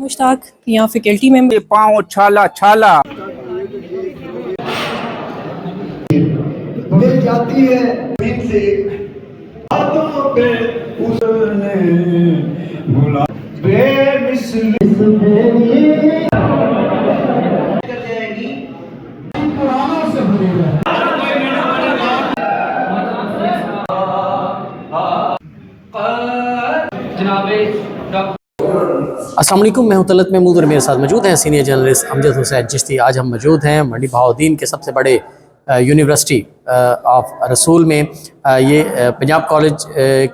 मुश्ताक यहाँ फैकल्टी में पाँव छाला छाला मिल जाती है से हाथों पे उसने बुला बेमिसल अस्सलाम वालेकुम, मैं हूं तलत महमूद और मेरे साथ मौजूद हैं सीनियर जर्नलिस्ट अमजद हुसैन चिश्ती। आज हम मौजूद हैं मंडी बहाउद्दीन के सबसे बड़े यूनिवर्सिटी ऑफ रसूल में। ये पंजाब कॉलेज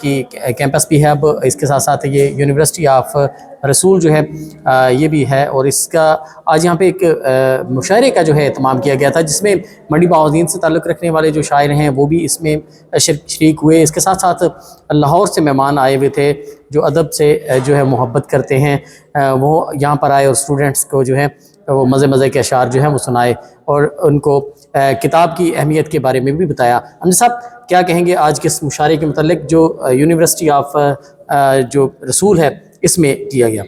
की कैंपस भी है। अब इसके साथ साथ ये यूनिवर्सिटी ऑफ रसूल जो है ये भी है। और इसका आज यहाँ पे एक मुशायरे का जो है एहतमाम किया गया था, जिसमें मंडी बहाउद्दीन से ताल्लुक़ रखने वाले जो शायर हैं वो भी इसमें शरीक हुए। इसके साथ साथ लाहौर से मेहमान आए हुए थे जो अदब से जो है मोहब्बत करते हैं, वो यहाँ पर आए और स्टूडेंट्स को जो है वो मज़े के अशार जो हैं वो सुनाए और उनको किताब की अहमियत के बारे में भी बताया। अमजद साहब, क्या कहेंगे आज के इस मुशायरे के मतलब जो यूनिवर्सिटी ऑफ जो रसूल है इसमें किया गया?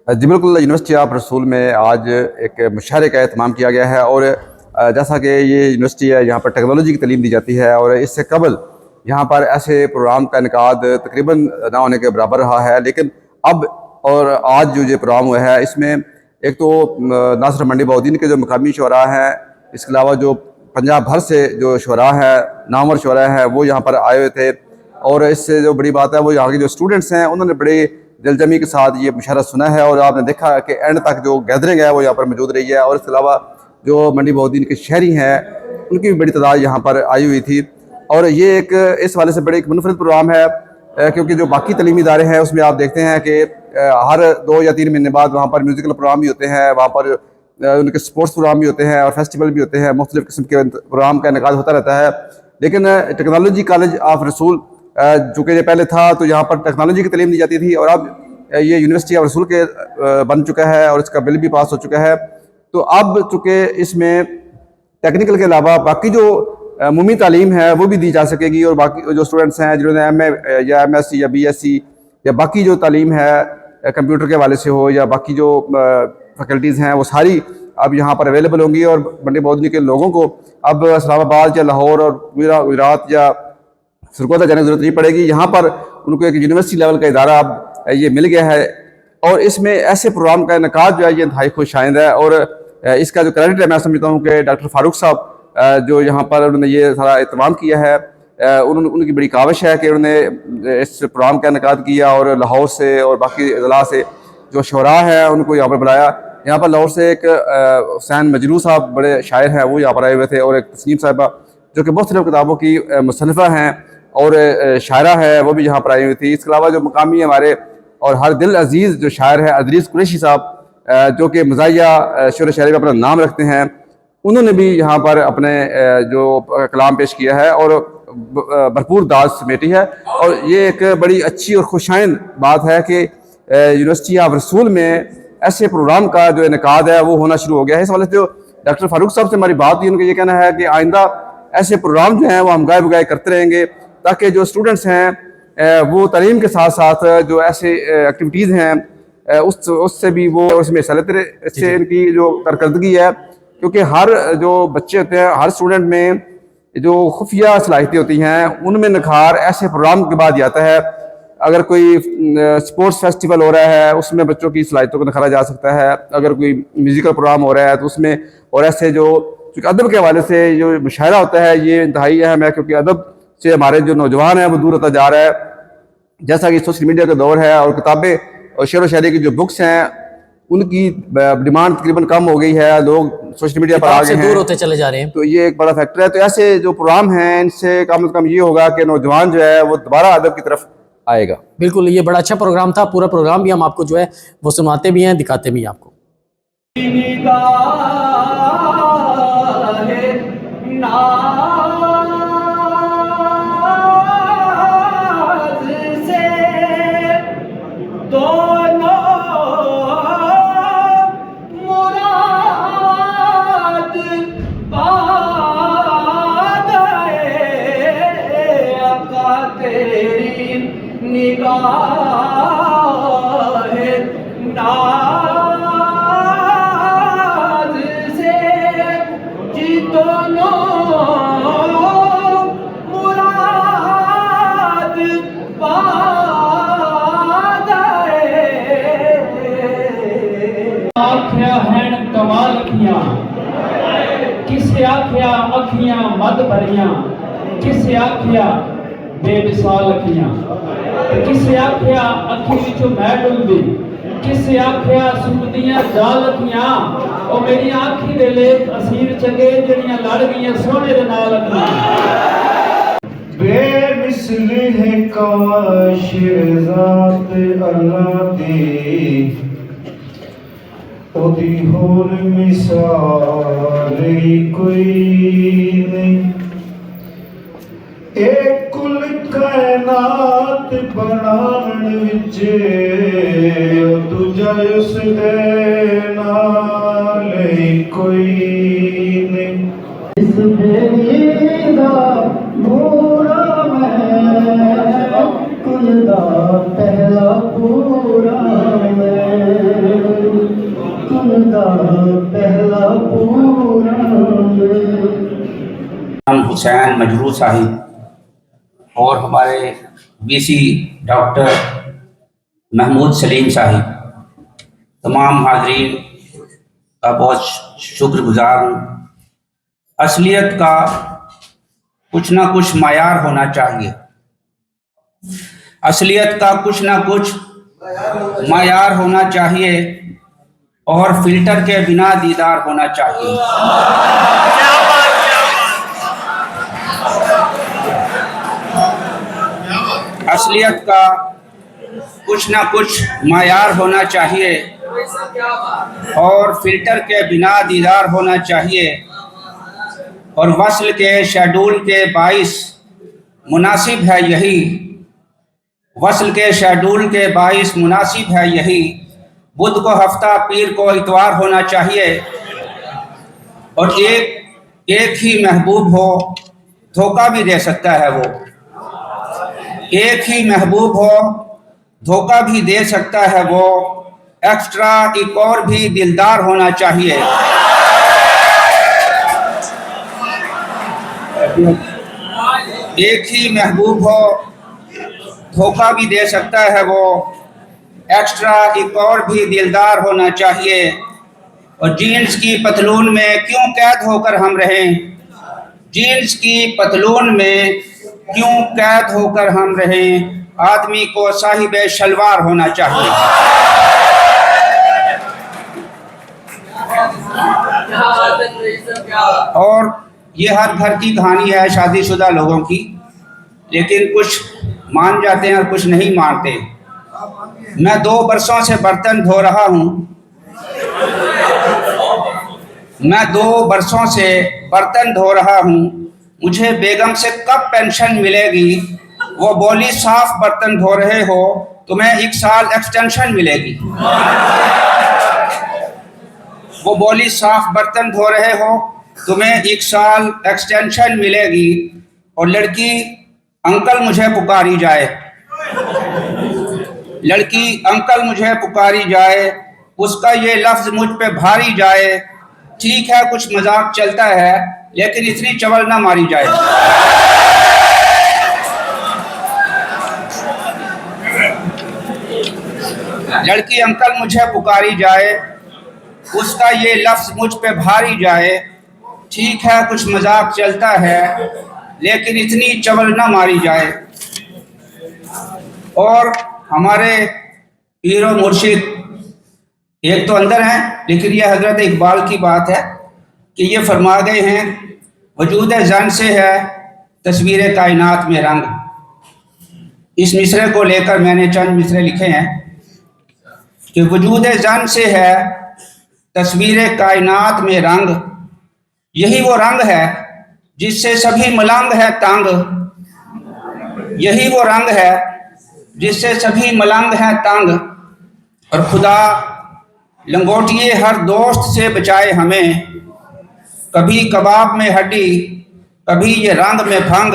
जी बिल्कुल, यूनिवर्सिटी ऑफ रसूल में आज एक मुशायरे का एहतमाम किया गया है। और जैसा कि ये यूनिवर्सिटी है, यहाँ पर टेक्नोलॉजी की तालीम दी जाती है और इससे कबल यहाँ पर ऐसे प्रोग्राम का इनकाद तकरीबन ना होने के बराबर रहा है। लेकिन अब और आज जो ये प्रोग्राम हुआ है, इसमें एक तो ना सिर्फ मंडी बहाउद्दीन के जो मकामी शुरा हैं, इसके अलावा जो पंजाब भर से जो शुरा हैं, नामवर शुरा हैं, वो यहाँ पर आए हुए थे। और इससे जो बड़ी बात है वो यहाँ के जो स्टूडेंट्स हैं उन्होंने बड़े दिलजमी के साथ ये मुशायरा सुना है और आपने देखा कि एंड तक जो गैदरिंग है वो यहाँ पर मौजूद रही है। और इसके अलावा जो मंडी बहाउद्दीन के शहरी हैं उनकी भी बड़ी तादाद यहाँ पर आई हुई थी। और ये एक इस वाले से बड़े एक मुनफरद प्रोग्राम है, क्योंकि जो बाकी तलीमी इदारे हैं उसमें आप देखते हैं कि हर 2 या 3 महीने बाद वहाँ पर म्यूज़िकल प्रोग्राम भी होते हैं, वहाँ पर उनके स्पोर्ट्स प्रोग्राम भी होते हैं और फेस्टिवल भी होते हैं, मुख्तलिफ़ किस्म के प्रोग्राम का इनेकाद होता रहता है। लेकिन टेक्नोलॉजी कॉलेज ऑफ रसूल चूँकि ये पहले था तो यहाँ पर टेक्नोलॉजी की तालीम दी जाती थी, और अब ये यूनिवर्सिटी ऑफ रसूल के बन चुका है और इसका बिल भी पास हो चुका है। तो अब चूँकि इसमें टेक्निकल के अलावा बाकी जो मुमी तालीम है वो भी दी जा सकेगी, और बाकी जो स्टूडेंट्स हैं जिन्होंने MA या MSc या BSc या बाकी जो तालीम है कंप्यूटर के हवाले से हो या बाकी जो फैकल्टीज़ हैं वो सारी अब यहाँ पर अवेलेबल होंगी। और मंडी बहाउद्दीन के लोगों को अब इस्लामाबाद या लाहौर और गुजरात या सरगोदा जाने की ज़रूरत नहीं पड़ेगी। यहाँ पर उनको एक यूनिवर्सिटी लेवल का इदारा अब ये मिल गया है और इसमें ऐसे प्रोग्राम का इनेकाद जो है ये इंतहाई खुशाइंद है। और इसका जो क्रेडिट है मैं समझता हूँ कि डॉक्टर फारूक साहब जो यहाँ पर उन्होंने ये सारा एहतमाम किया है, उनकी बड़ी काविश है कि उन्होंने इस प्रोग्राम का इनेकाद किया और लाहौर से और बाकी अजला से जो शुरा हैं उनको यहाँ पर बुलाया। यहाँ पर लाहौर से एक हुसैन मजरू साहब बड़े शायर हैं वो यहाँ पर आए हुए थे, और एक तस्नीम साहिबा जो कि मुख्तलिफ़ किताबों की मुसन्निफ़ा हैं और शायरा है वो भी यहाँ पर आई हुई थी। इसके अलावा जो मकामी हमारे और हर दिल अजीज़ जो शायर है अदरीस कुरैशी साहब, जो कि मज़ाहिया शेर शायरी में अपना नाम रखते हैं, उन्होंने भी यहाँ पर अपने जो कलाम पेश किया है और भरपूर दाद समेटी है। और ये एक बड़ी अच्छी और खुशाइंद बात है कि यूनिवर्सिटी ऑफ रसूल में ऐसे प्रोग्राम का जो इनेकाद है वो होना शुरू हो गया है। इस वाले से डॉक्टर फारूक साहब से हमारी बात हुई, उनका ये कहना है कि आइंदा ऐसे प्रोग्राम जो हैं वो हम गाय बगाए करते रहेंगे, ताकि जो स्टूडेंट्स हैं वो तालीम के साथ साथ जो ऐसे एक्टिविटीज़ हैं उससे भी वो उसमें हिस्सा लेते रहे। इससे इनकी जो कारकर्दगी है, क्योंकि हर जो बच्चे होते हैं, हर स्टूडेंट में जो खुफिया सलाहियतें होती हैं उनमें निखार ऐसे प्रोग्राम के बाद आता है। अगर कोई स्पोर्ट्स फेस्टिवल हो रहा है उसमें बच्चों की सलाहियतों को निखारा जा सकता है, अगर कोई म्यूज़िकल प्रोग्राम हो रहा है तो उसमें, और ऐसे जो अदब के हवाले से जो मुशायरा होता है ये इंतहाई अहम है, क्योंकि अदब से हमारे जो नौजवान हैं वो दूर होता जा रहा है। जैसा कि सोशल मीडिया का दौर है और किताबें और शेर व शायरी की जो बुक्स हैं उनकी डिमांड तकरीबन कम हो गई है, लोग सोशल मीडिया पर आ गए हैं, दूर होते चले जा रहे हैं। तो ये एक बड़ा फैक्टर है। तो ऐसे जो प्रोग्राम हैं इनसे कम से कम ये होगा कि नौजवान जो है वो दोबारा अदब की तरफ आएगा। बिल्कुल, ये बड़ा अच्छा प्रोग्राम था। पूरा प्रोग्राम भी हम आपको जो है वो सुनाते भी हैं, दिखाते भी हैं आपको। निगाह ना से जीतोनो मुराद पा गए। आख्या हैं कमाल किया, किसे आख्या अखियां मद भरियां, किसे आख्या बेमिसाल अखियां, किसे आख्या अखी विचों मैं डुलदी, किसे आख्या सुनदियां जाल अखियां। ओ मेरी आखी दे लेख असीर चंगे जड़ियां लड़ गईयां सोने दे नाल अखियां। बेमिसल है काश ज़ात अल्लाह दी, ओदी होर मिसाल कोई नहीं। एक कुल कायनात बनावन विच दूजा उस दे नाल कोई नहीं। इस बेड़ी दा पूरा मैं कुल दा पहला पूरा मैं कुल दा पहला पूरा मैं। हुसैन मजरू साहिब और हमारे बीसी डॉक्टर महमूद सलीम साहिब, तमाम हाज़रीन का बहुत शुक्रगुजार हूँ। असलियत का कुछ ना कुछ मायार होना चाहिए, असलियत का कुछ ना कुछ मायार होना चाहिए और फिल्टर के बिना दीदार होना चाहिए। असलियत का कुछ ना कुछ मायार होना चाहिए और फिल्टर के बिना दीदार होना चाहिए और वस्ल के शेड्यूल के बाइस मुनासिब है यही, वस्ल के शेड्यूल के बाइस मुनासिब है यही। बुध को हफ्ता, पीर को इतवार होना चाहिए और एक ही महबूब हो, धोखा भी दे सकता है वो। एक ही महबूब हो, धोखा भी दे सकता है वो। एक्स्ट्रा एक और भी दिलदार होना चाहिए। एक ही महबूब हो, धोखा भी दे सकता है वो। एक्स्ट्रा एक और भी दिलदार होना चाहिए। और जीन्स की पतलून में क्यों कैद होकर हम रहें, जीन्स की पतलून में क्यों कैद होकर हम रहें। आदमी को साहिब शलवार होना चाहिए। और ये हर घर की कहानी है शादीशुदा लोगों की, लेकिन कुछ मान जाते हैं और कुछ नहीं मानते। मैं 2 बरसों से बर्तन धो रहा हूँ, मैं 2 बरसों से बर्तन धो रहा हूँ। मुझे बेगम से कब पेंशन मिलेगी। वो बोली साफ बर्तन धो रहे हो तुम्हें 1 साल एक्सटेंशन मिलेगी। वो बोली साफ बर्तन धो रहे हो तुम्हें 1 साल एक्सटेंशन मिलेगी। और लड़की अंकल मुझे पुकारी जाए, लड़की अंकल मुझे पुकारी जाए, उसका ये लफ्ज मुझ पे भारी जाए। ठीक है कुछ मजाक चलता है, लेकिन इतनी चवल ना मारी जाए। लड़की अंकल मुझे पुकारी जाए, उसका ये लफ्ज मुझ पे भारी जाए। ठीक है कुछ मजाक चलता है, लेकिन इतनी चवल ना मारी जाए। और हमारे पीरो मुर्शिद एक तो अंदर हैं, लेकिन ये हजरत इकबाल की बात है कि ये फरमा गए हैं वजूद ज़न से है तस्वीर कायनात में रंग। इस मिसरे को लेकर मैंने चंद मिसरे लिखे हैं कि वजूद ज़न से है तस्वीर कायनात में रंग। यही वो रंग है जिससे सभी मलंग है तंग, यही वो रंग है जिससे सभी मलंग हैं तंग। और खुदा लंगोटिए हर दोस्त से बचाए हमें, कभी कबाब में हड्डी कभी ये रंग में भंग।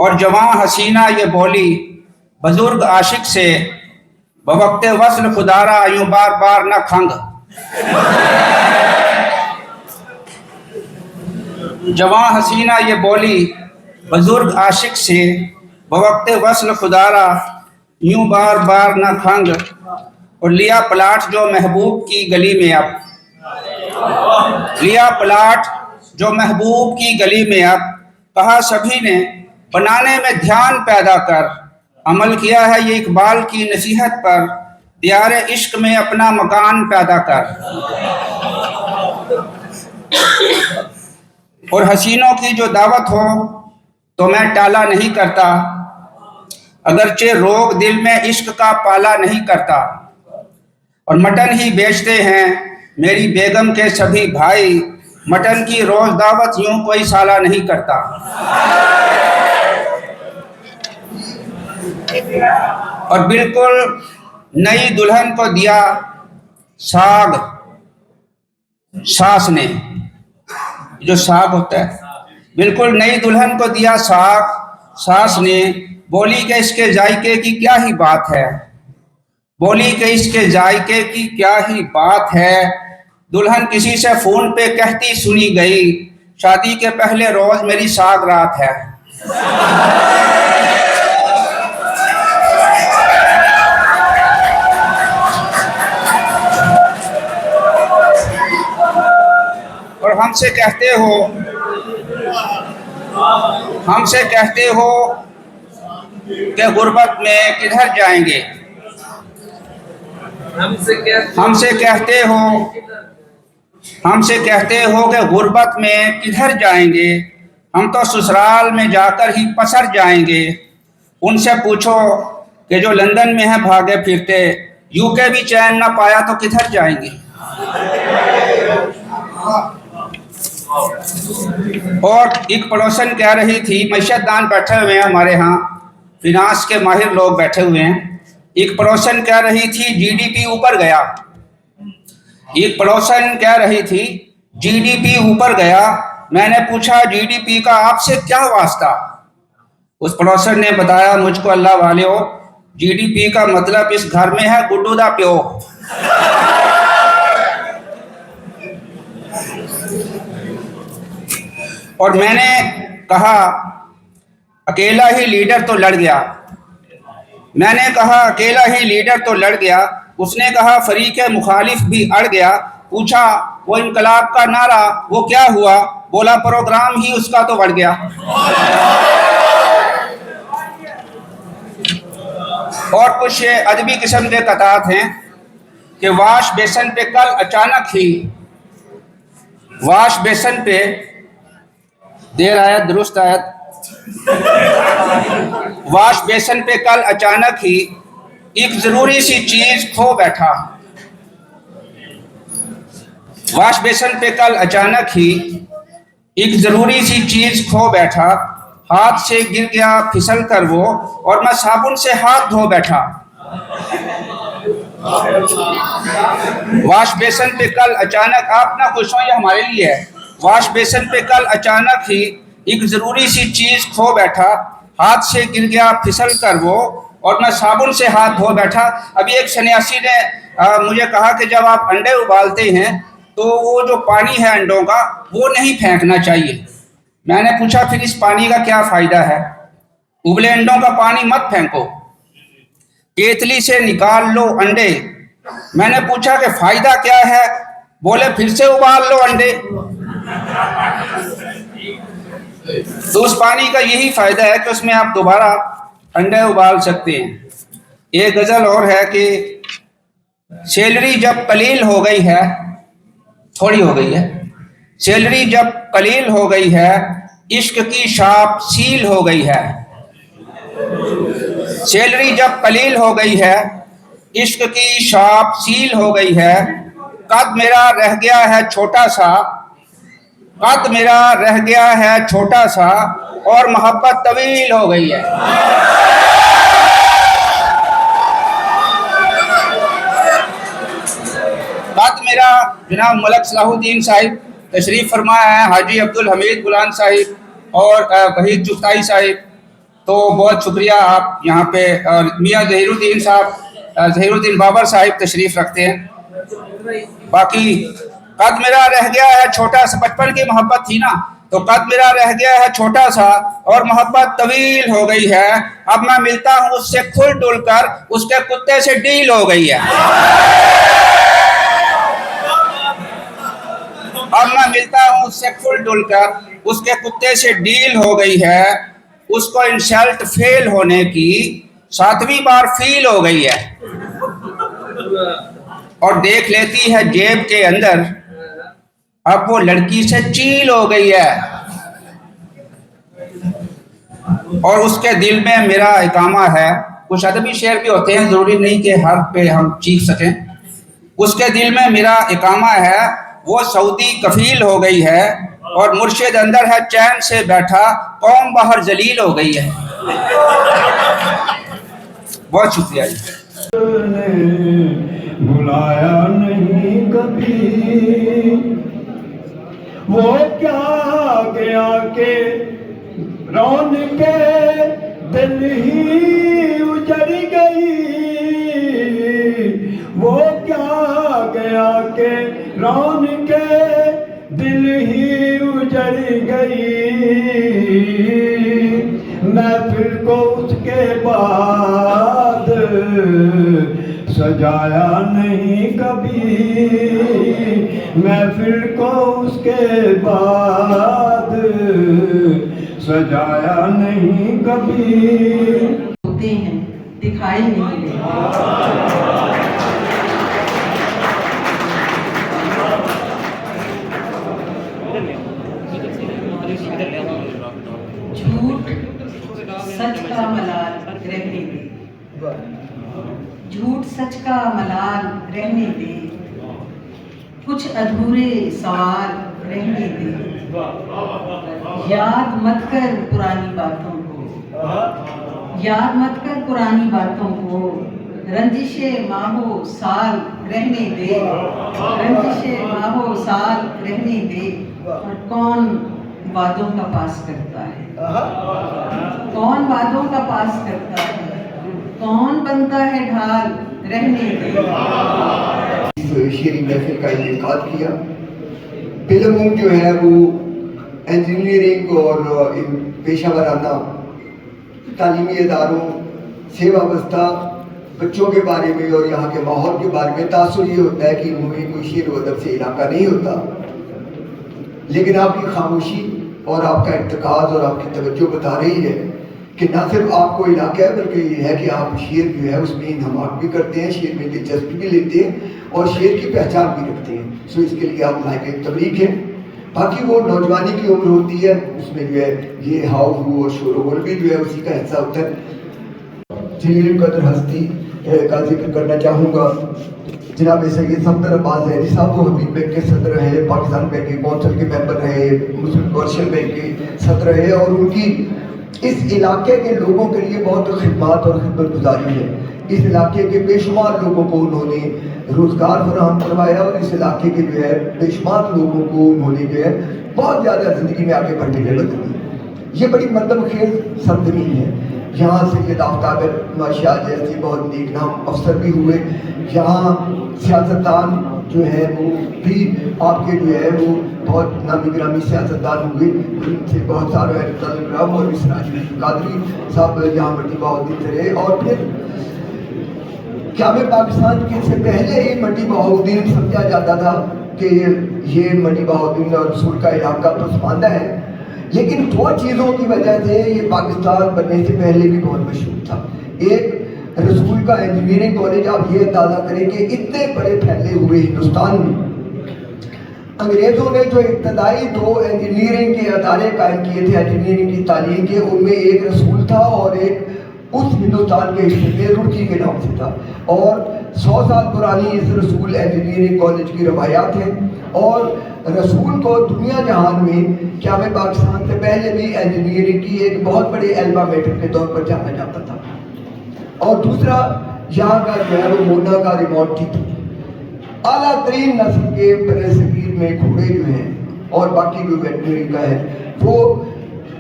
और जवान हसीना ये बोली बुजुर्ग आशिक से बवक्ते वस्ल खुदारा यूं बार बार न खंग। जवां हसीना ये बोली बुजुर्ग आशिक से, बवक्ते वस्ल खुदारा यूं बार बार न खंग। और लिया प्लाट जो महबूब की गली में अब, लिया प्लाट जो महबूब की गली में अब, कहा सभी ने बनाने में ध्यान पैदा कर। अमल किया है ये इकबाल की नसीहत पर, दियारे इश्क में अपना मकान पैदा कर। और हसीनों की जो दावत हो तो मैं टाला नहीं करता, अगरचे रोग दिल में इश्क का पाला नहीं करता। और मटन ही बेचते हैं मेरी बेगम के सभी भाई, मटन की रोज दावत यूं कोई साला नहीं करता। और बिल्कुल नई दुल्हन को दिया साग सास ने, जो साग होता है, बिल्कुल नई दुल्हन को दिया साग सास ने। बोली कि इसके जायके की क्या ही बात है, बोली कि इसके जायके की क्या ही बात है। दुल्हन किसी से फोन पे कहती सुनी गई, शादी के पहले रोज मेरी साग रात है। और हमसे कहते हो कि गुर्बत में किधर जाएंगे, हमसे कहते हो कि गुर्बत में किधर जाएंगे, हम तो ससुराल में जाकर ही पसर जाएंगे। उनसे पूछो कि जो लंदन में है भागे फिरते, यूके भी चैन ना पाया तो किधर जाएंगे। और एक पड़ोसन कह रही थी, मैशतदान बैठे हुए हैं हमारे यहाँ, फिनांस के माहिर लोग बैठे हुए हैं। एक पड़ोसन कह रही थी जीडीपी ऊपर गया, एक पड़ोसन कह रही थी जीडीपी ऊपर गया। मैंने पूछा जीडीपी का आपसे क्या वास्ता। उस पड़ोसन ने बताया, मुझको अल्लाह वाले हो, जीडीपी का मतलब इस घर में है गुड्डू दा प्यो। और मैंने कहा अकेला ही लीडर तो लड़ गया, मैंने कहा अकेला ही लीडर तो लड़ गया। उसने कहा फरीक मुखालिफ भी अड़ गया। पूछा वो इनकलाब का नारा वो क्या हुआ, बोला प्रोग्राम ही उसका तो बढ़ गया। और कुछ अदबी किस्म के कतात हैं कि वाश बेसन पे कल अचानक ही, वाश बेसन पे, देर आयत दुरुस्त आयत, वाश बेसन पे कल अचानक ही एक जरूरी सी चीज खो बैठा। वाश बेसन पे कल अचानक ही एक जरूरी सी चीज खो बैठा, हाथ से गिर गया फिसल कर वो, और मैं साबुन से हाथ धो बैठा। वाश बेसन पे कल अचानक, आप ना खुश हो, ये हमारे लिए है। वाश बेसन पे कल अचानक ही एक जरूरी सी चीज खो बैठा, हाथ से गिर गया फिसल कर वो, और मैं साबुन से हाथ धो बैठा। अभी एक सन्यासी ने मुझे कहा कि जब आप अंडे उबालते हैं तो वो जो पानी है अंडों का वो नहीं फेंकना चाहिए। मैंने पूछा फिर इस पानी का क्या फायदा है। उबले अंडों का पानी मत फेंको, केतली से निकाल लो अंडे। मैंने पूछा कि फायदा क्या है, बोले फिर से उबाल लो अंडे। तो उस पानी का यही फायदा है कि उसमें आप दोबारा अंडे उबाल सकते हैं। एक गजल और है कि सैलरी जब कलील हो गई है, थोड़ी हो गई है, सैलरी जब कलील हो गई है, इश्क की शाप सील हो गई है। सैलरी जब कलील हो गई है, इश्क की शाप सील हो गई है। कद मेरा रह गया है छोटा सा, कद मेरा रह गया है छोटा सा, और मोहब्बत तवील हो गई है। कद मेरा, जनाब मलक सलाहुद्दीन साहिब तशरीफ फरमाया है, हाजी अब्दुल हमीद गुलान साहिब और वहीद जुफ्ताई साहिब, तो बहुत शुक्रिया आप यहाँ पे, और मियाँ जहीरुद्दीन साहब ज़हीरुद्दीन बाबर साहिब तशरीफ़ रखते हैं। बाकी कद मेरा रह गया है छोटा सा, बचपन की मोहब्बत थी ना, तो कद मेरा रह गया है छोटा सा और मोहब्बत तवील हो गई है। अब मैं मिलता हूँ उससे खुल डुल कर, उसके कुत्ते से डील हो गई है। अब मैं मिलता हूँ उससे खुल डुल कर, उसके कुत्ते से डील हो गई है। उसको इंसल्ट फेल होने की 7वीं बार फील हो गई है और देख लेती है जेब के अंदर, अब वो लड़की से चील हो गई है और उसके दिल में मेरा इकामा है। कुछ अदबी शेर भी होते हैं, जरूरी नहीं कि हर पे हम चीख सकें। उसके दिल में मेरा इकामा है, वो सऊदी कफील हो गई है और मुर्शिद अंदर है चैन से बैठा, कौम बाहर जलील हो गई है। बहुत शुक्रिया जी। बुलाया नहीं कभी, वो क्या गया के रौन के दिल ही उजड़ गई, वो क्या गया के रौन के दिल ही उजड़ गई। महफिल को उसके बाद सजाया नहीं कभी, महफिल को उसके बाद सजाया नहीं कभी। होते हैं दिखाई नहीं देते। झूठ सच का मलाल रहने दे, झूठ सच का मलाल रहने दे, कुछ अधूरे सवाल रहने दे। याद मत कर पुरानी बातों को, याद मत कर पुरानी बातों को, रंजिशे माहो साल रहने दे, रंजिशे माहो साल रहने दे। और कौन वादों का पास करता है, कौन वादों का पास करता है, कौन बनता है ढाल रहने दे। शेरी महफिल का इनेकाद किया। फिल्म जो है वो इंजीनियरिंग और पेशा वराना तालीमी इदारों से वाबस्ता बच्चों के बारे में और यहाँ के माहौल के बारे में तासुर ये होता है कि मूवी कोई शेर व अदब से इलाका नहीं होता, लेकिन आपकी खामोशी और आपका इर्तिकाज़ और आपकी तवज्जो बता रही है कि ना सिर्फ आपको इलाका है बल्कि ये है कि आप शेर जो है उसमें इन्हमाक भी करते हैं, शेर में दिलचस्पी भी लेते हैं और शेर की पहचान भी रखते हैं। सो इसके लिए आप लायक तबरीक हैं। बाकी वो नौजवानी की उम्र होती है, उसमें जो है ये हाउ और शोर भी जो है उसी का हिस्सा होता है। जिन कदर हस्ती का जिक्र करना चाहूँगा, जनाब सैयद सफदर अब्बास ज़हरी साहब, वो हबीब बैंक के सदर रहे, पाकिस्तान बैंक के कौंसिल के मेंबर रहे, मुस्लिम कमर्शियल बैंक के सदर रहे और उनकी इस इलाके के लोगों के लिए बहुत खिदमत और खिदमत गुजारी है। इस इलाके के बेशुमार लोगों को उन्होंने रोज़गार फराहम करवाया और इस इलाके के जो है बेशुमार लोगों को उन्होंने जो है बहुत ज़्यादा ज़िंदगी में आगे बढ़ने में मदद दी। ये बड़ी मरतब खेल सरजमीन है। यहाँ सैयद आफ्ताब शाह जैसे बहुत नेक नाम अफसर भी हुए। यहाँ सियासतदान जो है वो भी आपके जो है वो बहुत नामी गिरामी सियासतदान हुए, उनसे बहुत सारे ग्राम और इसराज कादरी साहब यहाँ मंडी बहाउद्दीन रहे। और फिर क्या में पाकिस्तान के से पहले ही मंडी बहाउद्दीन समझा जाता था कि ये मंडी बहाउद्दीन और रसूल का इलाका पसमानदा है, लेकिन दो चीज़ों की वजह से ये पाकिस्तान बनने से पहले भी बहुत मशहूर था। एक, रसूल का इंजीनियरिंग कॉलेज, आप ये अंदाज़ा करें कि इतने बड़े फैले हुए हिंदुस्तान में अंग्रेज़ों ने जो इब्तदाई 2 इंजीनियरिंग के अदारे कायम किए थे इंजीनियरिंग की तालीम के, उनमें एक रसूल था और एक उस हिंदुस्तान के हिस्से में रुड़की के नाम से था। और 100 साल पुरानी इस रसूल इंजीनियरिंग कॉलेज की रवायात हैं और रसूल को दुनिया जहान में क्या में पाकिस्तान से पहले भी इंजीनियरिंग की एक बहुत बड़े एल्बा मेटर के तौर पर जाना जाता था। और दूसरा, यहाँ का जो है वो मोना का रिमोट ठीक आला तरीन नस्ल के बड़े सगीर में घोड़े जो हैं और बाकी जो वेटनरी का है वो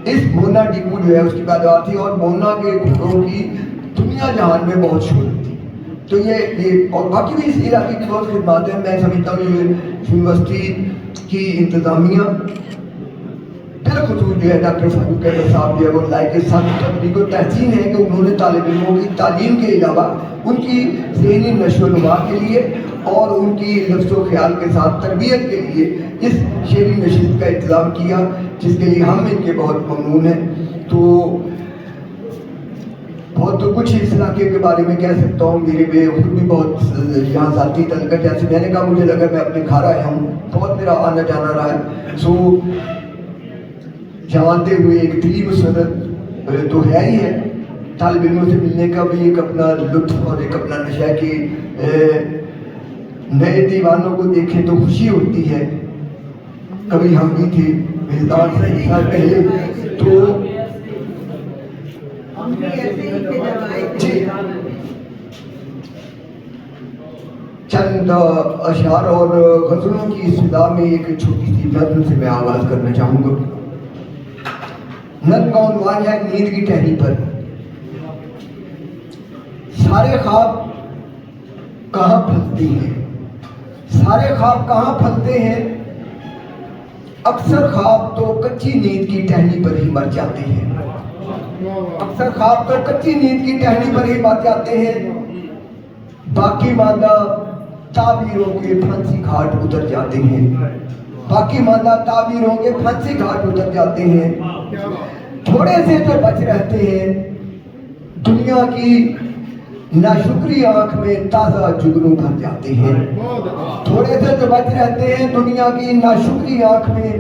इस मोना डिपू जो है उसकी पैदावार थी और मोना के घोड़ों की दुनिया जहान में बहुत शोहरत थी। तो ये और बाकी भी इस इलाके की बहुत खिदमत है। मैं समझता हूँ ये यूनिवर्सिटी की इंतज़ामिया बिलखुसूस जो है डॉक्टर फारूक अहमद साहब जो है वो लायक तबलीग व तहसीन है कि उन्होंने तालिब इल्मों की तालीम के अलावा उनकी ज़हनी नशोनुमा के लिए और उनकी लफ्ज़ व ख्याल के साथ तरबियत के लिए इस शेरी नशिस्त का इंतज़ाम किया, जिसके लिए हम इनके बहुत ममनून हैं। तो बहुत तो कुछ इस इलाके के बारे में कह सकता हूँ। मेरे में खुद भी बहुत यहाँ ज़ाती तलकत, जैसे मैंने कहा मुझे लगा मैं अपने घर आया हूँ, बहुत मेरा आना जाना रहा है। सो जमाते हुए एक दिली मसरत तो है ही है, तालिब इल्मों से मिलने का भी एक अपना लुत्फ़ और एक अपना नशा कि नए दीवानों को देखें तो खुशी होती है। कभी हम भी थे 10 साल पहले, तो चंद अशार और गज़लों की इस फिजा में एक छोटी सी नज़्म से मैं आगाज़ करना चाहूँगा। नज़्म का उन्वान है नींद की टहनी पर। सारे ख्वाब कहाँ फलते हैं, सारे ख्वाब कहाँ फलते हैं, अक्सर ख्वाब तो कच्ची नींद की टहनी पर ही मर जाते हैं। अक्सर ख्वाब तो कच्ची नींद की टहनी पर ही मर जाते हैं, बाकी मादा ताबीरों के फांसी घाट उतर जाते हैं, बाकी मादा ताबीरों के फांसी घाट उतर जाते हैं। थोड़े से जो बच रहते हैं दुनिया की नाशुक्री आंख में ताज़ा जुगनू भर जाते हैं। थोड़े से जो बच रहते हैं दुनिया की नाशुक्री आंख में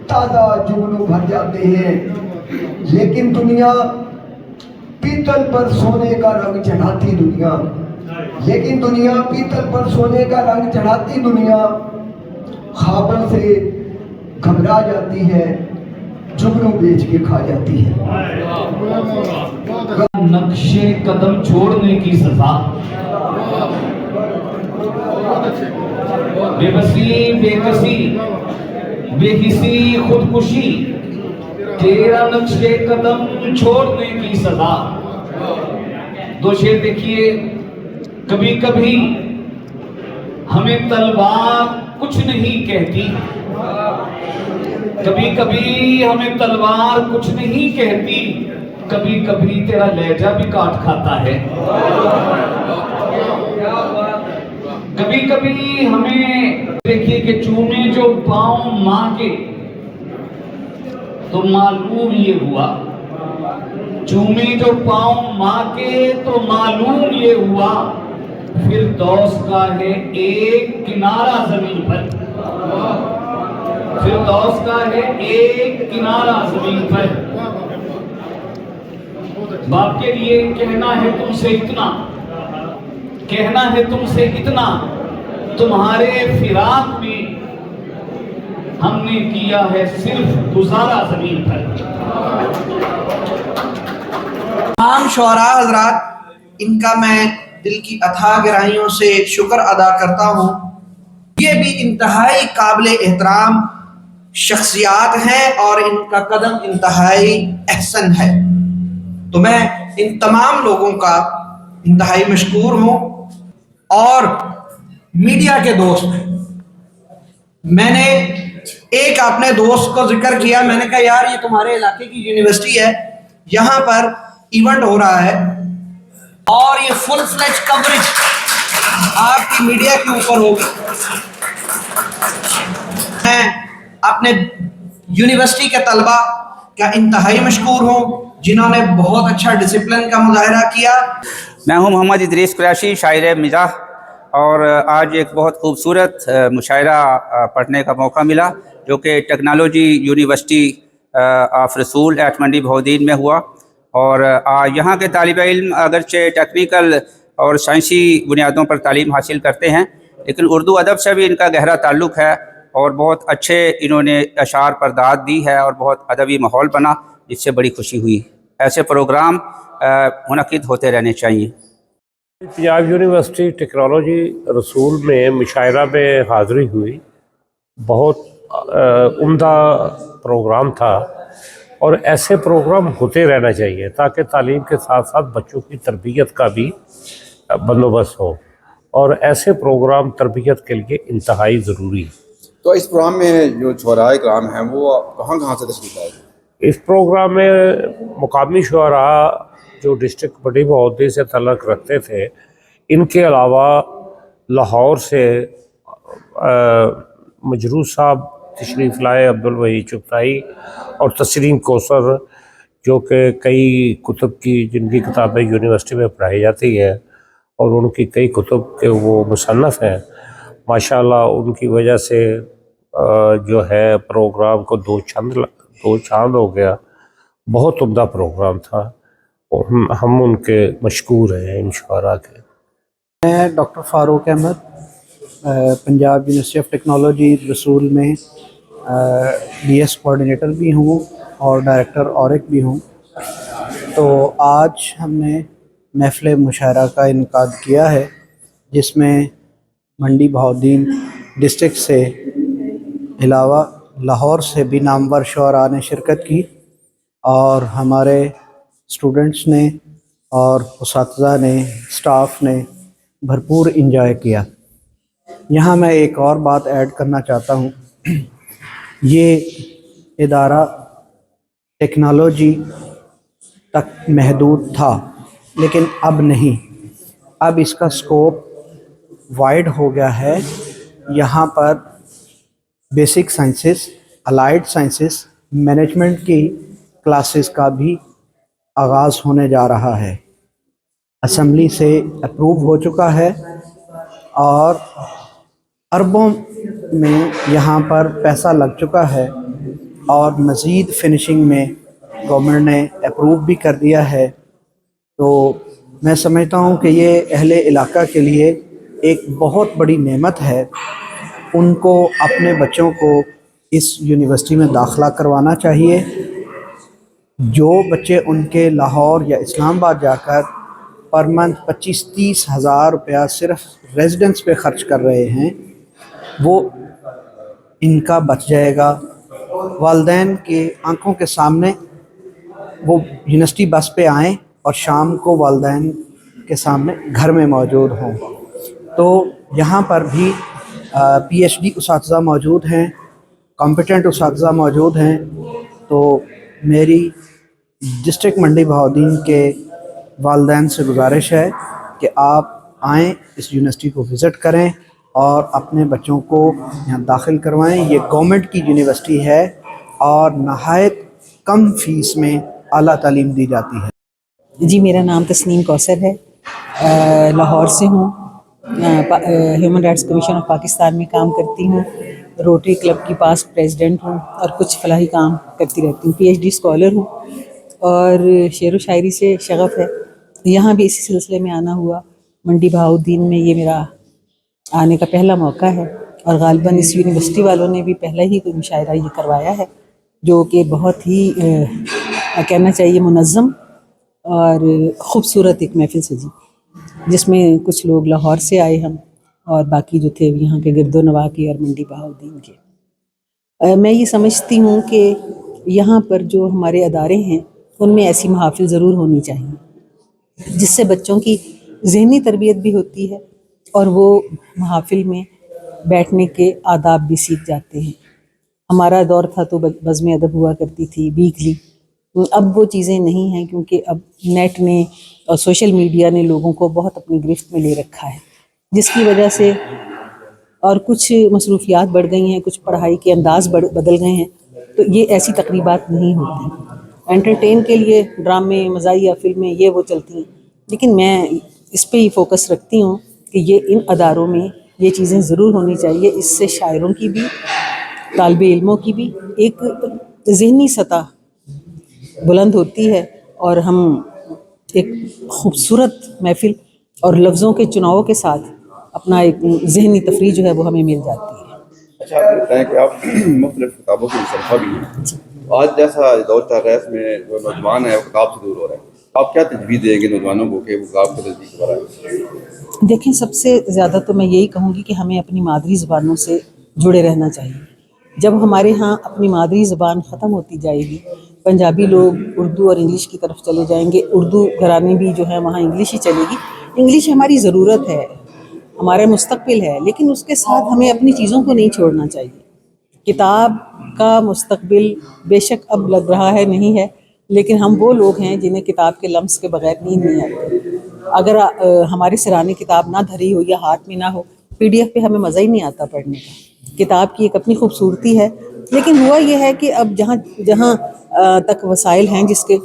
ताज़ा जुगनू भर जाते हैं। लेकिन दुनिया पीतल पर सोने का रंग चढ़ाती दुनिया, लेकिन दुनिया पीतल पर सोने का रंग चढ़ाती दुनिया ख्वाबों से घबरा जाती है, जुगनू बेच के खा जाती है। नक्शे कदम छोड़ने की सजा, बेबसी बेकसी बेहिसी खुदकुशी, तेरा नक्शे कदम छोड़ने की सजा। दो शेर देखिए। कभी कभी हमें तलवार कुछ नहीं कहती, कभी कभी हमें तलवार कुछ नहीं कहती, कभी कभी तेरा लहजा भी काट खाता है। कभी कभी हमें देखिए कि चूमे जो पांव मां के तो मालूम ये हुआ, चूमे जो पांव मां के तो मालूम ये हुआ, फिर दौस का है एक किनारा जमीन पर, फिर दौस का है एक किनारा जमीन पर। बाप के लिए कहना है तुमसे इतना, कहना है तुमसे इतना, तुम्हारे फिराक में हमने किया है सिर्फ गुजारा जमीन पर। तमाम शुअरा हज़रात, इनका मैं दिल की अथाह गहराइयों से शुक्र अदा करता हूँ। ये भी इंतहाई काबिल एहतराम शख्सियात हैं और इनका कदम इंतहाई अहसन है। तो मैं इन तमाम लोगों का इंतहाई मशकूर हूँ। और मीडिया के दोस्त, मैंने एक अपने दोस्त को जिक्र किया, मैंने कहा यार ये तुम्हारे इलाके की यूनिवर्सिटी है, यहाँ पर इवेंट हो रहा है और ये फुल फ्लेज कवरेज आपकी मीडिया के ऊपर होगी। मैं अपने यूनिवर्सिटी के तलबा का इंतहाई मशकूर हूँ जिन्होंने बहुत अच्छा डिसिप्लिन का मुजाहरा किया। मैं हूँ मोहम्मद इदरीस कुरैशी, शायर मिजाह, और आज एक बहुत खूबसूरत मुशायरा पढ़ने का मौका मिला जो कि टेक्नोलॉजी यूनिवर्सिटी ऑफ रसूल एट मंडी बहाउद्दीन में हुआ। और यहाँ के तालिब इल्म अगरचे टेक्निकल और साइंसी बुनियादों पर तालीम हासिल करते हैं, लेकिन उर्दू अदब से भी इनका गहरा ताल्लुक़ है और बहुत अच्छे इन्होंने अशार पर दाद दी है और बहुत अदबी माहौल बना, जिससे बड़ी खुशी हुई। ऐसे प्रोग्राम मुनक़िद होते रहने चाहिए। पंजाब यूनिवर्सिटी टेक्नोलॉजी रसूल में मुशायरा में हाज़िरी हुई। बहुत उम्दा प्रोग्राम था और ऐसे प्रोग्राम होते रहना चाहिए ताकि तालीम के साथ साथ बच्चों की तरबियत का भी बंदोबस्त हो, और ऐसे प्रोग्राम तरबियत के लिए इंतहाई ज़रूरी है। तो इस प्रोग्राम में जो शुअराए कराम हैं वो कहाँ कहाँ से तशरीफ़ लाए? इस प्रोग्राम में मुकामी शुअरा जो डिस्ट्रिक्ट बड़ी बहादुरी से तल्लुक़ रखते थे, इनके अलावा लाहौर से मजरूह साहब तशरीफ़ लाए, अब्दुल वहीद चुगताई और तस्लीम कौसर, जो कि कई कुतुब की जिनकी किताबें यूनिवर्सिटी में पढ़ाई जाती है और उनकी कई कुतुब के वो मुसन्नफ़ हैं। माशाअल्लाह उनकी वजह से जो है प्रोग्राम को दो चांद हो गया। बहुत उम्दा प्रोग्राम था। हम उनके मशकूर हैं इन शुअरा के। मैं doctor Farooq Ahmad Punjab university of technology Rasool में BS कोऑर्डिनेटर भी हूँ और डायरेक्टर औरिक भी हूँ। तो आज हमने महफ़िल मुशायरा का इनकाद किया है, जिसमें मंडी बहाउद्दीन डिस्ट्रिक्ट से अलावा लाहौर से भी नामवर शुअरा ने शिरकत की और हमारे स्टूडेंट्स ने और उस्ताज़ा ने, स्टाफ ने भरपूर इंजॉय किया। यहाँ मैं एक और बात ऐड करना चाहता हूँ। ये इदारा टेक्नोलॉजी तक महदूद था, लेकिन अब नहीं। अब इसका स्कोप वाइड हो गया है। यहाँ पर basic sciences, allied sciences, management की क्लासेस का भी आगाज़ होने जा रहा है। असम्बली से अप्रूव हो चुका है और अरबों में यहाँ पर पैसा लग चुका है और मज़ीद फिनिशिंग में गवर्नमेंट ने अप्रूव भी कर दिया है। तो मैं समझता हूँ कि ये अहले इलाका के लिए एक बहुत बड़ी नेमत है। उनको अपने बच्चों को इस यूनिवर्सिटी में दाखिला करवाना चाहिए। जो बच्चे उनके लाहौर या इस्लामाबाद जाकर पर मंथ 25-30 हज़ार रुपया सिर्फ रेजिडेंस पे ख़र्च कर रहे हैं, वो इनका बच जाएगा। वालिदैन के आंखों के सामने वो यूनिवर्सिटी बस पे आएँ और शाम को वालिदैन के सामने घर में मौजूद हों। तो यहाँ पर भी PhD उस्ताज़ा मौजूद हैं, कॉम्पिटेंट उस्ताज़ा मौजूद हैं। तो मेरी डिस्ट्रिक्ट मंडी बहाउद्दीन के वालिदैन से गुजारिश है कि आप आएँ, इस यूनिवर्सिटी को विज़िट करें और अपने बच्चों को यहाँ दाखिल करवाएं। ये गवर्नमेंट की यूनिवर्सिटी है और नहायत कम फ़ीस में आला तालीम दी जाती है। जी, मेरा नाम तस्नीम कौसर है, लाहौर से हूँ। Human rights commission of Pakistan में काम करती हूँ। रोटरी क्लब की पास्ट प्रेसिडेंट हूँ और कुछ फलाही काम करती रहती हूँ। PhD स्कॉलर हूँ और शेर व शायरी से शगफ़ है। यहाँ भी इसी सिलसिले में आना हुआ। मंडी बहाउद्दीन में ये मेरा आने का पहला मौका है और ग़ालिबन इस यूनिवर्सिटी वालों ने भी पहला ही कोई मुशायरा ये करवाया है, जो कि बहुत ही कहना चाहिए मुनज़्ज़म और ख़ूबसूरत एक महफ़िल सजी, जिसमें कुछ लोग लाहौर से आए हम और बाकी जो थे यहाँ के गिरदो नवाह के और मंडी बहाउद्दीन के। मैं ये समझती हूँ कि यहाँ पर जो हमारे अदारे हैं उनमें ऐसी महाफ़िल ज़रूर होनी चाहिए, जिससे बच्चों की ज़हनी तरबियत भी होती है और वो महाफ़िल में बैठने के आदाब भी सीख जाते हैं। हमारा दौर था तो बज़्म अदब हुआ करती थी वीकली। अब वो चीज़ें नहीं हैं, क्योंकि अब नेट ने और सोशल मीडिया ने लोगों को बहुत अपनी गिरफ्त में ले रखा है, जिसकी वजह से और कुछ मसरूफियात बढ़ गई हैं, कुछ पढ़ाई के अंदाज बदल गए हैं। तो ये ऐसी तकरीबात नहीं होती। एंटरटेन के लिए ड्रामे, मज़ाहिया फ़िल्में ये वो चलती हैं, लेकिन मैं इस पे ही फोकस रखती हूँ कि ये इन अदारों में ये चीज़ें ज़रूर होनी चाहिए। इससे शायरों की भी, तालिबे इल्मों की भी एक ज़हनी सतह बुलंद होती है और हम एक ख़ूबसूरत महफ़िल और लफ्ज़ों के चुनाव के साथ अपना एक ज़हनी तफरीह जो है वो हमें मिल जाती है। अच्छा, आप बताएं कि आप मुख्तलिफ़ किताबों की मुसन्निफ़ा भी हैं। आज जैसा दौर चल रहा है, इसमें जो नौजवान है वो किताब से दूर हो रहा है, आप क्या तजवीज़ देंगे नौजवानों को कि वो किताब के नज़दीक बढ़ाएं? देखें, सबसे ज़्यादा तो मैं यही कहूँगी कि हमें अपनी मादरी ज़बानों से जुड़े रहना चाहिए। जब हमारे यहाँ अपनी मादरी ज़बान ख़त्म होती जाएगी, पंजाबी लोग उर्दू और इंग्लिश की तरफ चले जाएंगे, उर्दू घराने भी जो है वहाँ इंग्लिश ही चलेगी, इंग्लिश हमारी ज़रूरत है, हमारा मुस्तकबिल है, लेकिन उसके साथ हमें अपनी चीज़ों को नहीं छोड़ना चाहिए। किताब का मुस्तकबिल बेशक अब लग रहा है नहीं है, लेकिन हम वो लोग हैं जिन्हें किताब के लम्स के बगैर नींद नहीं आती। अगर हमारे सिरानी किताब ना धरी हो या हाथ में ना हो, PDF पे हमें मज़ा ही नहीं आता पढ़ने का। किताब की एक अपनी खूबसूरती है, लेकिन हुआ ये है कि अब जहाँ जहाँ तक वसाइल हैं, जिसके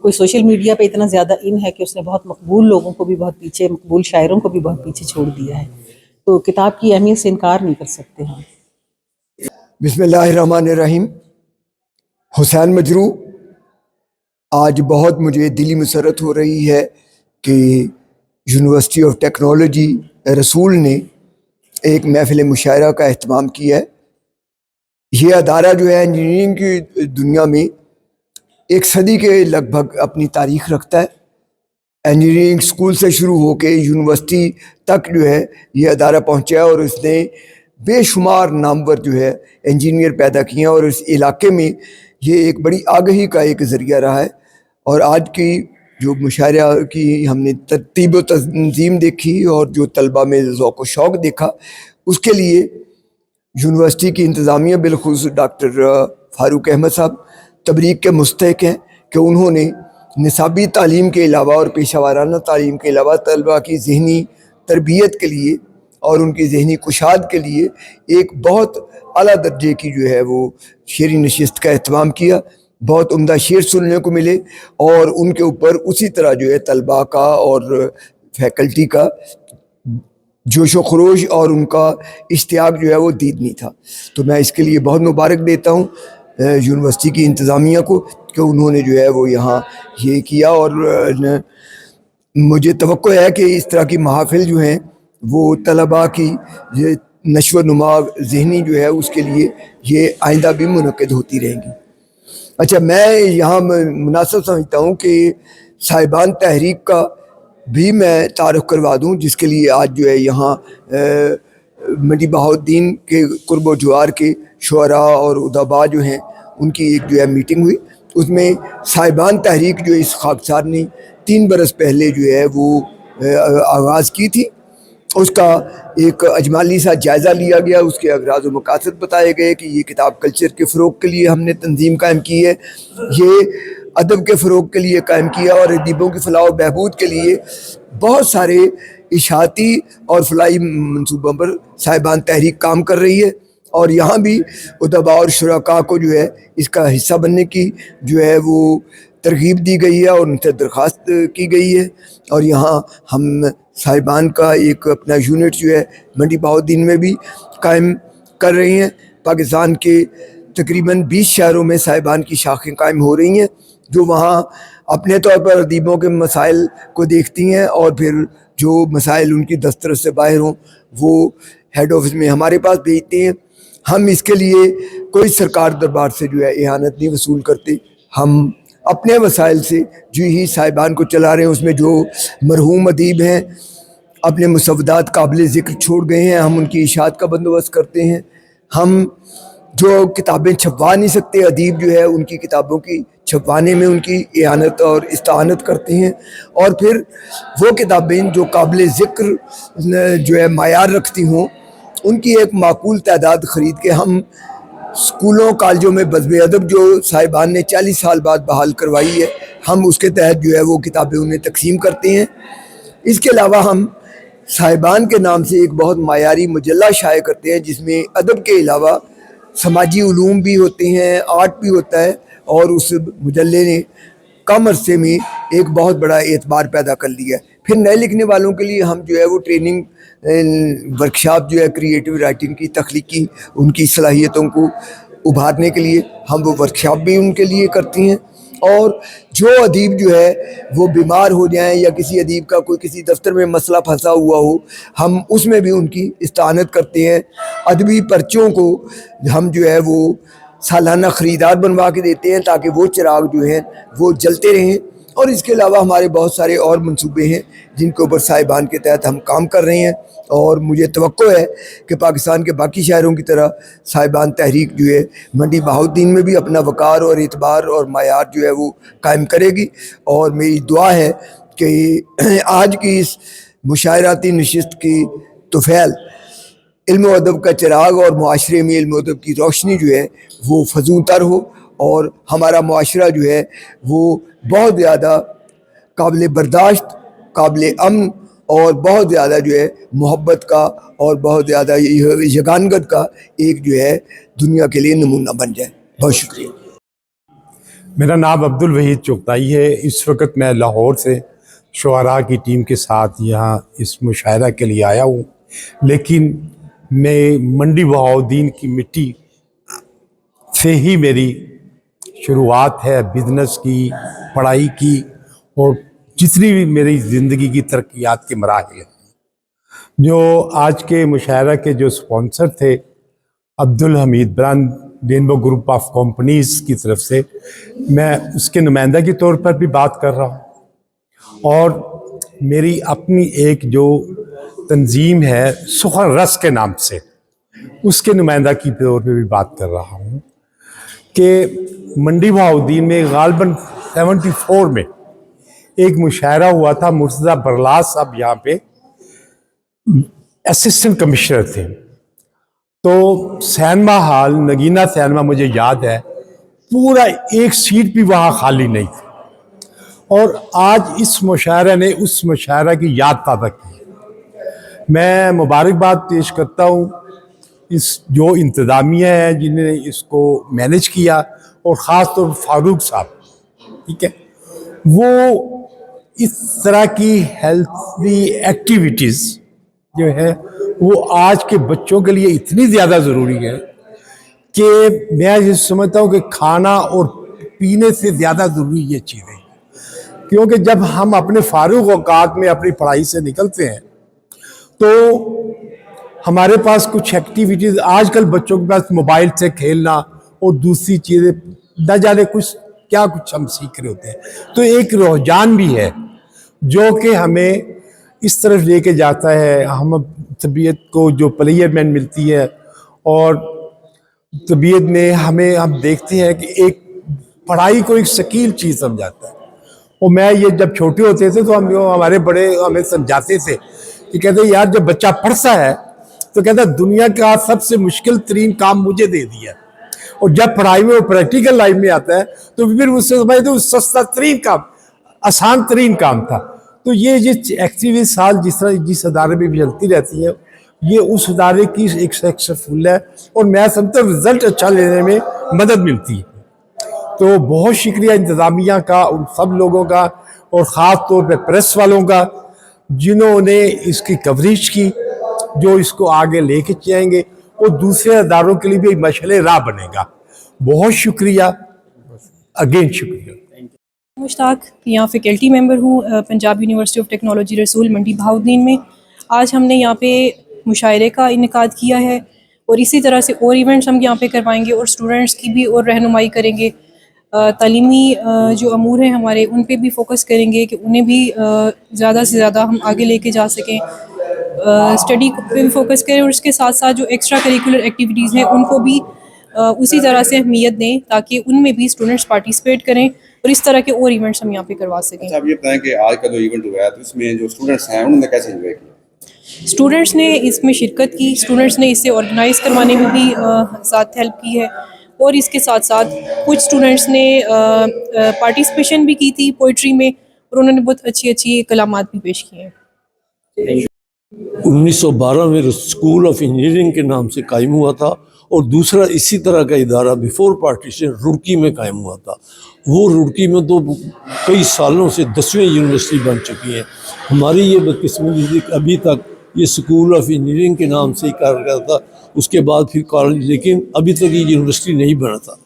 कोई सोशल मीडिया पे इतना ज़्यादा इन है कि उसने बहुत मकबूल लोगों को भी बहुत पीछे, मकबूल शायरों को भी बहुत पीछे छोड़ दिया है, तो किताब की अहमियत से इनकार नहीं कर सकते हम। बिस्मिल्लाहिर्रहमानिर्रहीम। हुसैन मजरू, आज बहुत मुझे दिली मसरत हो रही है कि यूनिवर्सिटी ऑफ टेक्नोलॉजी रसूल ने एक महफिल मुशायरा का अहतमाम किया है। ये अदारा जो है इंजीनियरिंग की दुनिया में एक सदी के लगभग अपनी तारीख रखता है। इंजीनियरिंग स्कूल से शुरू होकर यूनिवर्सिटी तक जो है ये अदारा पहुंचा है और इसने बेशुमार नामवर जो है इंजीनियर पैदा किए हैं और इस इलाके में ये एक बड़ी आगही का एक ज़रिया रहा है। और आज की जो मुशायरा की हमने तरतीब व तंजीम देखी और जो तलबा में ज़ौक़ व शौक़ देखा, उसके लिए यूनिवर्सिटी की इंतज़ामिया बिलखुसूस डॉक्टर फ़ारूक अहमद साहब तबरीक के मुस्तहिक़ हैं कि उन्होंने निसाबी तालीम के अलावा और पेशा वाराना तालीम के अलावा तलबा की ज़हनी तरबियत के लिए और उनकी ज़हनी कुशाद के लिए एक बहुत आला दर्जे की जो है वो शेरी नशिस्त का एहतमाम किया। बहुत उम्दा शेर सुनने को मिले और उनके ऊपर उसी तरह जो है तलबा का और फैकल्टी का जोश व खरोश और उनका इश्तियाक जो है वो दीदनी था। तो मैं इसके लिए बहुत मुबारक देता हूँ यूनिवर्सिटी की इंतज़ामिया को कि उन्होंने जो है वो यहाँ ये किया। और मुझे तवक्को है कि इस तरह की महफ़िल जो हैं वो तलबा की नश्व नुमा ज़हनी जो है उसके लिए ये आइंदा भी मुनक़िद होती रहेंगी। अच्छा, मैं यहाँ मुनासिब समझता हूँ कि साहिबान तहरीक का भी मैं तारुफ़ करवा दूँ, जिसके लिए आज जो है यहाँ मंडी बहाउद्दीन के कुर्ब व जवार के शुअरा और उदबा जो हैं उनकी एक जो है मीटिंग हुई। उसमें साहिबान तहरीक जो इस खाकसार ने 3 बरस पहले जो है वो आगाज़ की थी, उसका एक अजमाली सा जायज़ा लिया गया। उसके अगराज़ व मकासद बताए गए कि ये किताब कल्चर के फ़रोग़ के लिए हमने तंजीम कायम की है, ये अदब के फ़रोग़ के लिए कायम किया और अदीबों की फ़लाह व बहबूद के लिए बहुत सारे इशाती और फ़लाही मनसूबों पर साहिबान तहरीक काम कर रही है। और यहाँ भी उदबा और शुरका को जो है इसका हिस्सा बनने की जो है वो तरगीब दी गई है और उनसे दरख्वास्त की गई है। और यहाँ हम साहिबान का एक अपना यूनिट जो है मंडी बहाउद्दीन में भी कायम कर रही हैं। पाकिस्तान के तकरीबन 20 शहरों में साहिबान की शाखें कायम हो रही हैं, जो वहाँ अपने तौर पर अदीबों के मसाइल को देखती हैं और फिर जो मसाइल उनकी दस्तरस से बाहर हों वो हेड ऑफिस में हमारे पास भेजते हैं। हम इसके लिए कोई सरकार दरबार से जो है इहानत नहीं वसूल करते, हम अपने वसाइल से जो ही साहिबान को चला रहे हैं। उसमें जो मरहूम अदीब हैं अपने मुसवदात काबिल ज़िक्र छोड़ गए हैं, हम उनकी इशात का बंदोबस्त करते हैं। हम जो किताबें छपवा नहीं सकते अदीब जो है उनकी किताबों की छपवाने में उनकी इआनत और इस्तानत करते हैं। और फिर वो किताबें जो काबिल ज़िक्र जो है मायार रखती हों उनकी एक माकूल तादाद ख़रीद के हम स्कूलों कॉलेजों में बज़्म अदब जो साहिबान ने 40 साल बाद बहाल करवाई है, हम उसके तहत जो है वो किताबें उन्हें तकसीम करते हैं। इसके अलावा हम साहिबान के नाम से एक बहुत मायारी मुजल्ला शाये करते हैं, जिसमें अदब के अलावा समाजी उलूम भी होते हैं, आर्ट भी होता है। और उस मुजल्ले ने कम अरसे में एक बहुत बड़ा एतबार पैदा कर लिया है। फिर नए लिखने वालों के लिए हम जो है वो ट्रेनिंग वर्कशॉप जो है क्रिएटिव राइटिंग की, तख्लीकी उनकी सलाहियतों को उभारने के लिए हम वो वर्कशॉप भी उनके लिए करती हैं। और जो अदीब जो है वो बीमार हो जाएं या किसी अदीब का कोई किसी दफ्तर में मसला फंसा हुआ हो, हम उसमें भी उनकी इस्तानत करते हैं। अदबी पर्चों को हम जो है वो सालाना ख़रीदार बनवा के देते हैं ताकि वो चिराग जो हैं वो जलते रहें। और इसके अलावा हमारे बहुत सारे और मंसूबे हैं जिनके ऊपर साहिबान के तहत हम काम कर रहे हैं। और मुझे तवक्को है कि पाकिस्तान के बाकी शहरों की तरह साहिबान तहरीक जो है मंडी बहाउद्दीन में भी अपना वक़ार और एतबार और मायार जो है वो कायम करेगी। और मेरी दुआ है कि आज की इस मुशायराती नशिस्त की तुफ़ैल, इल्म अदब का चिराग और मुआशरे में इल्म अदब की रोशनी जो है वो फजूतर हो और हमारा मुआशरा जो है वो बहुत ज़्यादा काबिल बर्दाश्त, काबिल अमन और बहुत ज़्यादा जो है मोहब्बत का और बहुत ज़्यादा यगानगत का एक जो है दुनिया के लिए नमूना बन जाए। बहुत शुक्रिया। मेरा नाम अब्दुल वहीद चुगताई है। इस वक्त मैं लाहौर से शुअरा की टीम के साथ यहाँ इस मुशायरा के लिए आया हूँ, लेकिन मैं मंडी बहाउद्दीन की मिट्टी से ही मेरी शुरुआत है बिज़नेस की, पढ़ाई की और जितनी भी मेरी ज़िंदगी की तरक्यात के मराहिल हैं। जो आज के मुशायरा के जो स्पॉन्सर थे Abdul Hamid brand rainbow group of companies की तरफ से, मैं उसके नुमाइंदा के तौर पर भी बात कर रहा हूँ और मेरी अपनी एक जो तंजीम है सुखन रस के नाम से, उसके नुमाइंदा की तौर पर भी बात कर रहा हूँ कि मंडी बहाउद्दीन में गालबन 74 में एक मुशायरा हुआ था। मुर्तज़ा बरलास साहब यहाँ पे असिस्टेंट कमिश्नर थे, तो सैनमा हॉल, नगीना सैनमा, मुझे याद है पूरा एक सीट भी वहाँ खाली नहीं थी और आज इस मुशायरा ने उस मुशायरा की याद ताज़ा की। मैं मुबारकबाद पेश करता हूँ इस जो इंतज़ामिया है जिन्होंने इसको मैनेज किया और ख़ास तौर पर फारूक साहब, ठीक है, वो इस तरह की हेल्थी एक्टिविटीज़ जो है वो आज के बच्चों के लिए इतनी ज़्यादा ज़रूरी है कि मैं ये समझता हूँ कि खाना और पीने से ज़्यादा ज़रूरी ये चीज़ें, क्योंकि जब हम अपने फारूक औकात में अपनी पढ़ाई से निकलते हैं तो हमारे पास कुछ एक्टिविटीज़, आजकल बच्चों के पास मोबाइल से खेलना और दूसरी चीज़ें न जाने कुछ क्या कुछ हम सीख रहे होते हैं, तो एक रुझान भी है जो कि हमें इस तरफ लेके जाता है। हम तबीयत को जो प्लेयरमेंट मिलती है और तबीयत में हमें हम देखते हैं कि एक पढ़ाई को एक शकील चीज़ समझाता है। और मैं ये जब छोटे होते थे तो हम हमारे बड़े हमें समझाते थे कि कहते यार जब बच्चा पढ़ता है तो कहता दुनिया का सबसे मुश्किल तरीन काम मुझे दे दिया, और जब पढ़ाई में वो प्रैक्टिकल लाइफ में आता है तो फिर उससे समझते वो सस्ता तरीन काम, आसान तरीन काम था। तो ये एक्टिविटी साल जिस अदारे में भी चलती रहती है, ये उस अदारे की एक सक्सेसफुल है और मैं समझता हूँ रिजल्ट अच्छा लेने में मदद मिलती है। तो बहुत शुक्रिया इंतज़ामिया का, उन सब लोगों का और ख़ास तौर पे प्रेस वालों का जिन्होंने इसकी कवरेज की, जो इसको आगे लेके जाएंगे और दूसरे अदारों के लिए भी मशअले राह बनेगा। बहुत शुक्रिया, अगेन शुक्रिया। मुश्ताक, यहाँ फैकल्टी मेंबर हूँ पंजाब यूनिवर्सिटी ऑफ टेक्नोलॉजी रसूल मंडी बहाउद्दीन में। आज हमने यहाँ पे मुशायरे का इनेकाद किया है और इसी तरह से और इवेंट्स हम यहाँ पे करवाएंगे और स्टूडेंट्स की भी और रहनुमाई करेंगे। तालीमी जो अमूर हैं हमारे, उन पे भी फोकस करेंगे कि उन्हें भी ज़्यादा से ज़्यादा हम आगे लेके जा सकें। स्टडी पे भी फोकस करें और उसके साथ साथ जो एक्स्ट्रा करिकुलर एक्टिविटीज़ हैं उनको भी उसी तरह से अहमियत दें ताकि उनमें भी स्टूडेंट्स पार्टिसिपेट करें और इस तरह के और इवेंट्स हम यहाँ पे करवा सकें। आप ये बताएं कि आज का जो इवेंट हुआ है तो इसमें जो स्टूडेंट्स हैं उन्होंने कैसे एंजॉय किया? स्टूडेंट्स ने इसमें शिरकत की, स्टूडेंट्स ने इसे ऑर्गेनाइज़ करवाने में भी साथ हेल्प की है और इसके साथ साथ कुछ स्टूडेंट्स ने पार्टिसिपेशन भी की थी पोइट्री में और उन्होंने बहुत अच्छी अच्छी कलामात भी पेश किए हैं। 1912 में स्कूल ऑफ इंजीनियरिंग के नाम से कायम हुआ था और दूसरा इसी तरह का इदारा बिफोर पार्टीशन रुड़की में कायम हुआ था। वो रुड़की में तो कई सालों से 10वीं यूनिवर्सिटी बन चुकी है। हमारी ये बदकिस्मती थी अभी तक ये स्कूल ऑफ इंजीनियरिंग के नाम से ही कार्य करता था, उसके बाद फिर कॉलेज, लेकिन अभी तक ये यूनिवर्सिटी नहीं बना था।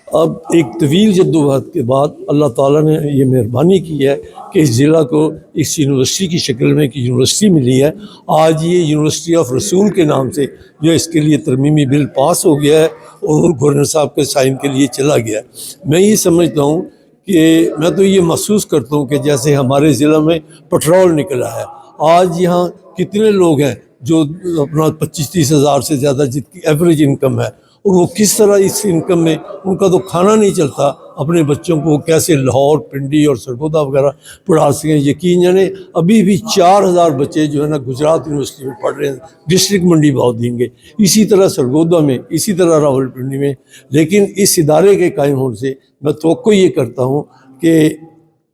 अब एक तवील जद्दोजहद के बाद अल्लाह ताला ने ये मेहरबानी की है कि इस ज़िला को इस यूनिवर्सिटी की शक्ल में एक यूनिवर्सिटी मिली है। आज ये यूनिवर्सिटी ऑफ रसूल के नाम से जो इसके लिए तरमीमी बिल पास हो गया है और गवर्नर साहब के साइन के लिए चला गया है। मैं ये समझता हूँ कि मैं तो ये महसूस करता हूँ कि जैसे हमारे ज़िला में पेट्रोल निकला है। आज यहाँ कितने लोग हैं जो अपना 25-30 हज़ार से ज़्यादा जितनी एवरेज इनकम है और वो किस तरह इस इनकम में, उनका तो खाना नहीं चलता, अपने बच्चों को कैसे लाहौर, पिंडी और सरगोदा वगैरह पढ़ा सकें। यकीन जाने अभी भी 4000 बच्चे जो है ना गुजरात यूनिवर्सिटी में पढ़ रहे हैं, डिस्ट्रिक्ट मंडी बहाउद्दीन के, इसी तरह सरगोदा में, इसी तरह रावलपिंडी में। लेकिन इस इदारे के कायम होने से मैं तो ये करता हूँ कि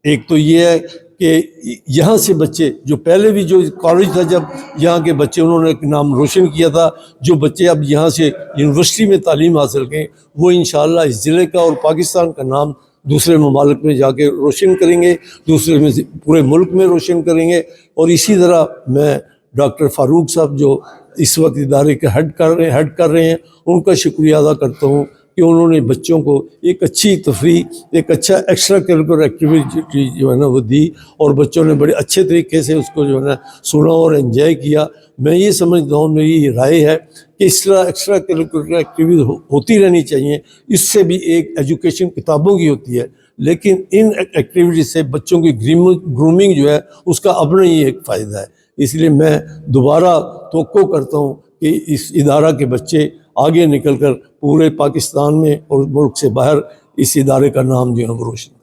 एक तो ये है कि यहाँ से बच्चे जो पहले भी जो कॉलेज था, जब यहाँ के बच्चे उन्होंने एक नाम रोशन किया था, जो बच्चे अब यहाँ से यूनिवर्सिटी में तालीम हासिल करें वो इंशाअल्लाह इस ज़िले का और पाकिस्तान का नाम दूसरे ममालिक में जाके रोशन करेंगे, दूसरे में पूरे मुल्क में रोशन करेंगे। और इसी तरह मैं डॉक्टर फ़ारूक साहब जो इस वक्त इदारे के हेड कर रहे हैं उनका शुक्रिया अदा करता हूँ कि उन्होंने बच्चों को एक अच्छी तफरीह, एक अच्छा एक्स्ट्रा करिकुलर एक्टिविटी जो है ना वो दी, और बच्चों ने बड़े अच्छे तरीके से उसको जो है ना सुना और एंजॉय किया। मैं ये समझता हूँ, मेरी ये राय है कि इस तरह एक्स्ट्रा करिकुलर एक्टिविटी होती रहनी चाहिए। इससे भी एक एजुकेशन किताबों की होती है, लेकिन इन एक्टिविटी से बच्चों की ग्रूमिंग जो है उसका अपना ही एक फ़ायदा है। इसलिए मैं दोबारा तवक्को करता हूँ कि इस इदारा के बच्चे आगे निकलकर पूरे पाकिस्तान में और मुल्क से बाहर इस इदारे का नाम जो है वो रोशन